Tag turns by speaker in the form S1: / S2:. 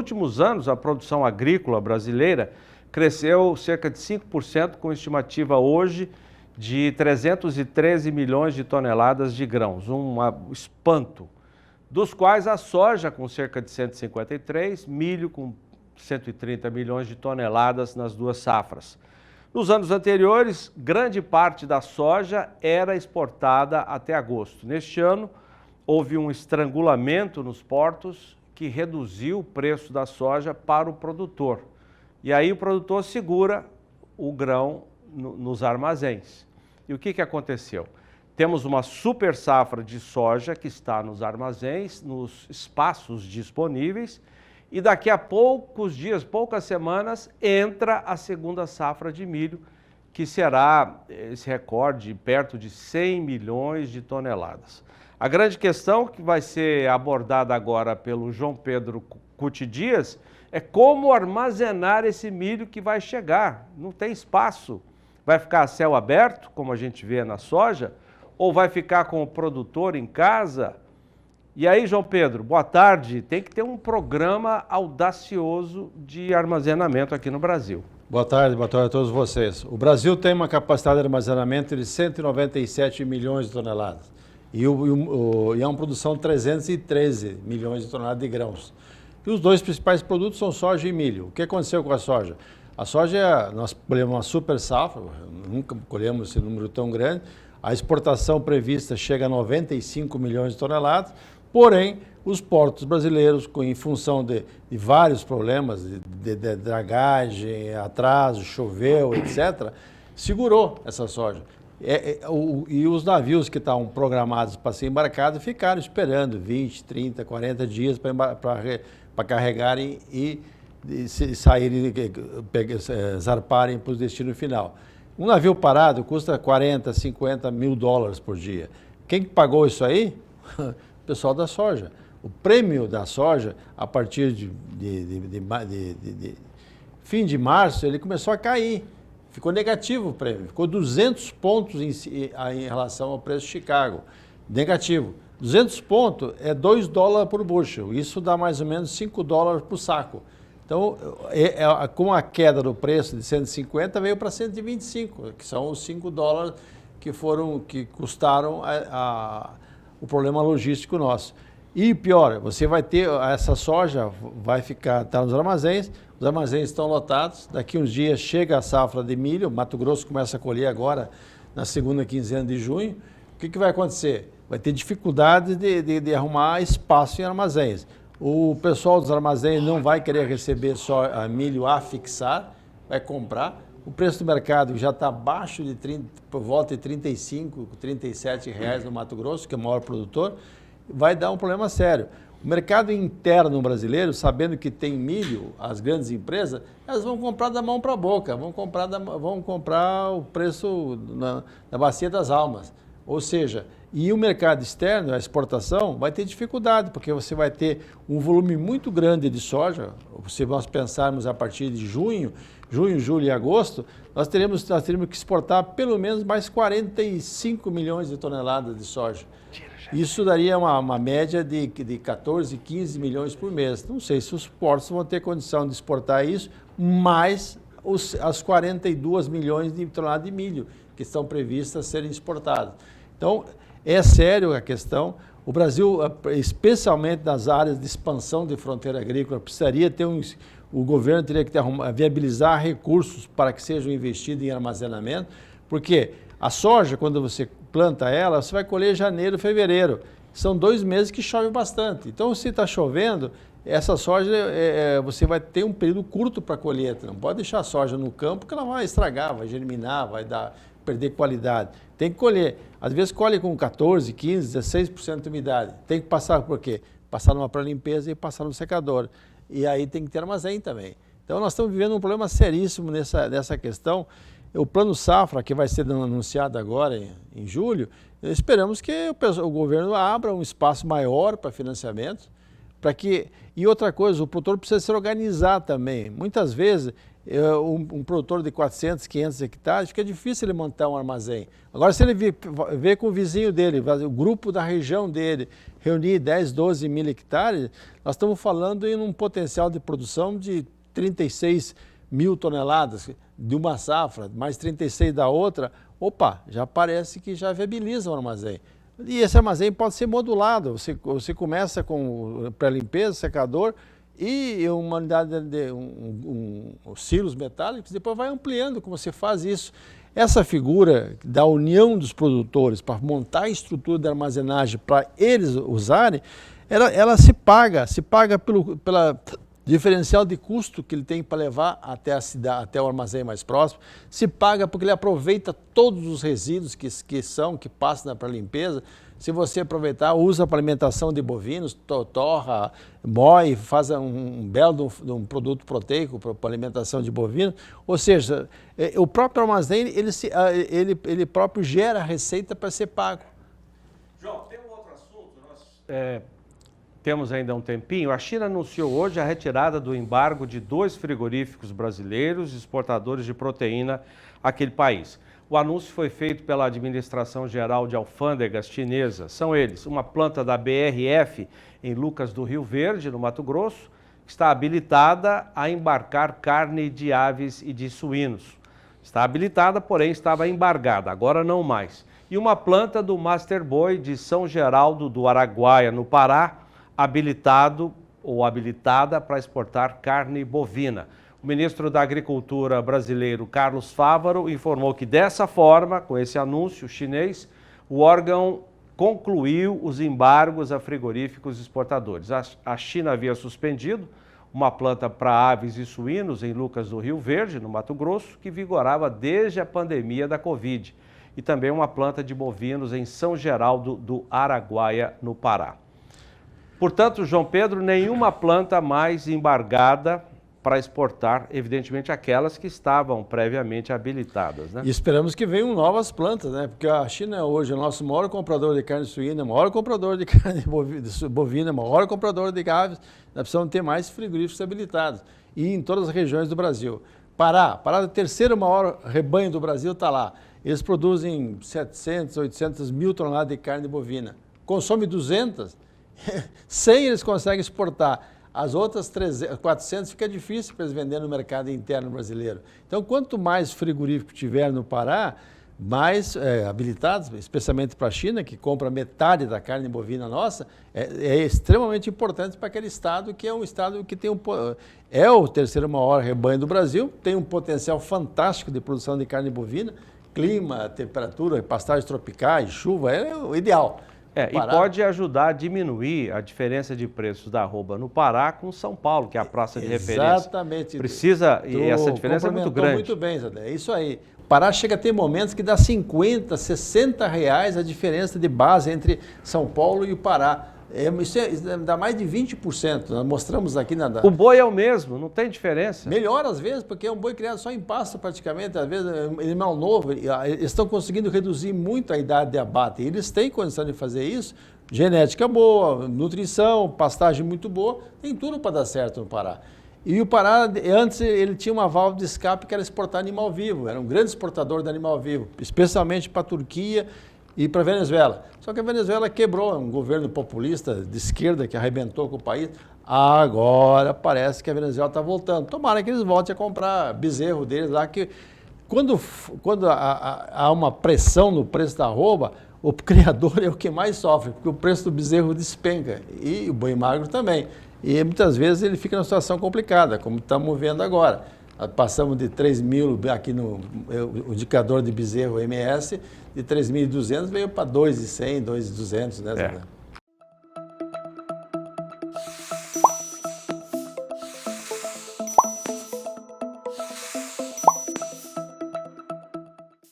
S1: últimos anos, a produção agrícola brasileira cresceu cerca de 5%, com estimativa hoje de 313 milhões de toneladas de grãos, um espanto, dos quais a soja com cerca de 153, milho com 130 milhões de toneladas nas duas safras. Nos anos anteriores, grande parte da soja era exportada até agosto. Neste ano, houve um estrangulamento nos portos que reduziu o preço da soja para o produtor. E aí o produtor segura o grão nos armazéns. E o que aconteceu? Temos uma super safra de soja que está nos armazéns, nos espaços disponíveis, e daqui a poucos dias, poucas semanas, entra a segunda safra de milho, que será esse recorde perto de 100 milhões de toneladas. A grande questão que vai ser abordada agora pelo João Pedro Cuti Dias é como armazenar esse milho que vai chegar. Não tem espaço. Vai ficar a céu aberto, como a gente vê na soja, ou vai ficar com o produtor em casa? E aí, João Pedro, boa tarde. Tem que ter um programa audacioso de armazenamento aqui no Brasil.
S2: Boa tarde a todos vocês. O Brasil tem uma capacidade de armazenamento de 197 milhões de toneladas. E é uma produção de 313 milhões de toneladas de grãos. E os dois principais produtos são soja e milho. O que aconteceu com a soja? A soja, nós colhemos uma super safra, nunca colhemos esse número tão grande. A exportação prevista chega a 95 milhões de toneladas, porém, os portos brasileiros, em função de vários problemas, de dragagem, atraso, choveu, etc., segurou essa soja. E os navios que estavam programados para ser embarcados ficaram esperando 20, 30, 40 dias para carregarem e saírem, zarparem para o destino final. Um navio parado custa 40, 50 mil dólares por dia. Quem pagou isso aí? O pessoal da soja. O prêmio da soja, a partir de fim de março, ele começou a cair. Ficou negativo o prêmio, ficou 200 pontos em relação ao preço de Chicago. Negativo. 200 pontos é 2 dólares por bushel, isso dá mais ou menos 5 dólares por saco. Então, com a queda do preço de 150, veio para 125, que são os 5 dólares que custaram o problema logístico nosso. E pior, você vai ter, essa soja vai está nos armazéns, os armazéns estão lotados, daqui uns dias chega a safra de milho, Mato Grosso começa a colher agora na segunda quinzena de junho. O que vai acontecer? Vai ter dificuldade de arrumar espaço em armazéns. O pessoal dos armazéns não vai querer receber só milho a fixar, vai comprar. O preço do mercado já está abaixo de por volta de 35, 37 reais no Mato Grosso, que é o maior produtor. Vai dar um problema sério. O mercado interno brasileiro, sabendo que tem milho, as grandes empresas, elas vão comprar da mão para a boca, vão comprar o preço na bacia das almas. Ou seja, e o mercado externo, a exportação, vai ter dificuldade, porque você vai ter um volume muito grande de soja. Se nós pensarmos a partir de junho, julho e agosto, nós teremos que exportar pelo menos mais 45 milhões de toneladas de soja. Isso daria uma média de 14, 15 milhões por mês. Não sei se os portos vão ter condição de exportar isso, mais as 42 milhões de toneladas de milho que estão previstas a serem exportadas. Então, é sério a questão. O Brasil, especialmente nas áreas de expansão de fronteira agrícola, precisaria ter o governo teria que viabilizar recursos para que sejam investidos em armazenamento, porque a soja, quando você planta ela, você vai colher em janeiro, fevereiro. São 2 meses que chove bastante. Então, se está chovendo, essa soja, você vai ter um período curto para colheita. Não pode deixar a soja no campo, porque ela vai estragar, vai germinar, perder qualidade. Tem que colher. Às vezes colhe com 14, 15, 16% de umidade. Tem que passar por quê? Passar numa pré-limpeza e passar no secador. E aí tem que ter armazém também. Então, nós estamos vivendo um problema seríssimo nessa questão. O Plano Safra, que vai ser anunciado agora em julho, esperamos que o governo abra um espaço maior para financiamento, e outra coisa, o produtor precisa se organizar também. Muitas vezes Um produtor de 400, 500 hectares, fica difícil ele montar um armazém. Agora, se ele vê com o vizinho dele, o grupo da região dele, reunir 10, 12 mil hectares, nós estamos falando em um potencial de produção de 36 mil toneladas de uma safra, mais 36 da outra. Opa, já parece que já viabiliza o armazém. E esse armazém pode ser modulado. Você começa com pré-limpeza, secador e uma unidade de silos metálicos, depois vai ampliando como você faz isso. Essa figura da união dos produtores para montar a estrutura de armazenagem para eles usarem, ela se paga pela diferencial de custo que ele tem para levar até a cidade, até o armazém mais próximo, se paga porque ele aproveita todos os resíduos que passam para a limpeza. Se você aproveitar, usa para alimentação de bovinos, torra, moe, faz um belo de um produto proteico para alimentação de bovinos. Ou seja, o próprio armazém, ele próprio gera receita para ser pago.
S1: João, tem um outro assunto, nós temos ainda um tempinho. A China anunciou hoje a retirada do embargo de 2 frigoríficos brasileiros exportadores de proteína àquele país. O anúncio foi feito pela Administração Geral de Alfândegas Chinesa. São eles, uma planta da BRF em Lucas do Rio Verde, no Mato Grosso, que está habilitada a embarcar carne de aves e de suínos. Está habilitada, porém estava embargada, agora não mais. E uma planta do Master Boy de São Geraldo do Araguaia, no Pará, habilitado ou habilitada para exportar carne bovina. O ministro da Agricultura brasileiro, Carlos Fávaro, informou que dessa forma, com esse anúncio chinês, o órgão concluiu os embargos a frigoríficos exportadores. A China havia suspendido uma planta para aves e suínos em Lucas do Rio Verde, no Mato Grosso, que vigorava desde a pandemia da Covid, e também uma planta de bovinos em São Geraldo do Araguaia, no Pará. Portanto, João Pedro, nenhuma planta mais embargada para exportar, evidentemente, aquelas que estavam previamente habilitadas, né?
S2: E esperamos que venham novas plantas, né? Porque a China hoje é o nosso maior comprador de carne suína, maior comprador de carne bovina, maior comprador de aves. Nós precisamos ter mais frigoríficos habilitados e em todas as regiões do Brasil. Pará, o terceiro maior rebanho do Brasil está lá. Eles produzem 700, 800 mil toneladas de carne bovina. Consome 200, 100 eles conseguem exportar. As outras 300, 400 fica difícil para eles venderem no mercado interno brasileiro. Então, quanto mais frigorífico tiver no Pará, mais habilitados, especialmente para a China, que compra metade da carne bovina nossa, é extremamente importante para aquele estado, que é um estado que tem é o terceiro maior rebanho do Brasil, tem um potencial fantástico de produção de carne bovina, clima, temperatura, pastagens tropicais, chuva, é o ideal.
S1: E pode ajudar a diminuir a diferença de preços da arroba no Pará com São Paulo, que é a praça de referência.
S2: Exatamente.
S1: Precisa, e essa diferença é muito grande.
S2: Muito bem, Zé, é isso aí. O Pará chega a ter momentos que dá 50, 60 reais a diferença de base entre São Paulo e o Pará. Isso dá mais de 20%. Nós mostramos aqui na...
S1: O boi é o mesmo, não tem diferença.
S2: Melhor às vezes, porque é um boi criado só em pasto praticamente, às vezes ele é mal novo. Eles estão conseguindo reduzir muito a idade de abate. Eles têm condição de fazer isso. Genética boa, nutrição, pastagem muito boa, tem tudo para dar certo no Pará. E o Pará, antes, ele tinha uma válvula de escape que era exportar animal vivo. Era um grande exportador de animal vivo, especialmente para a Turquia e para a Venezuela. Só que a Venezuela quebrou, um governo populista de esquerda que arrebentou com o país. Agora parece que a Venezuela está voltando. Tomara que eles voltem a comprar bezerro deles lá, que quando há uma pressão no preço da arroba, o criador é o que mais sofre, porque o preço do bezerro despenca, e o boi magro também. E muitas vezes ele fica numa situação complicada, como estamos vendo agora. Passamos de 3 mil, aqui no o indicador de bezerro MS, de 3.200 veio para 2.100, 2.200, né?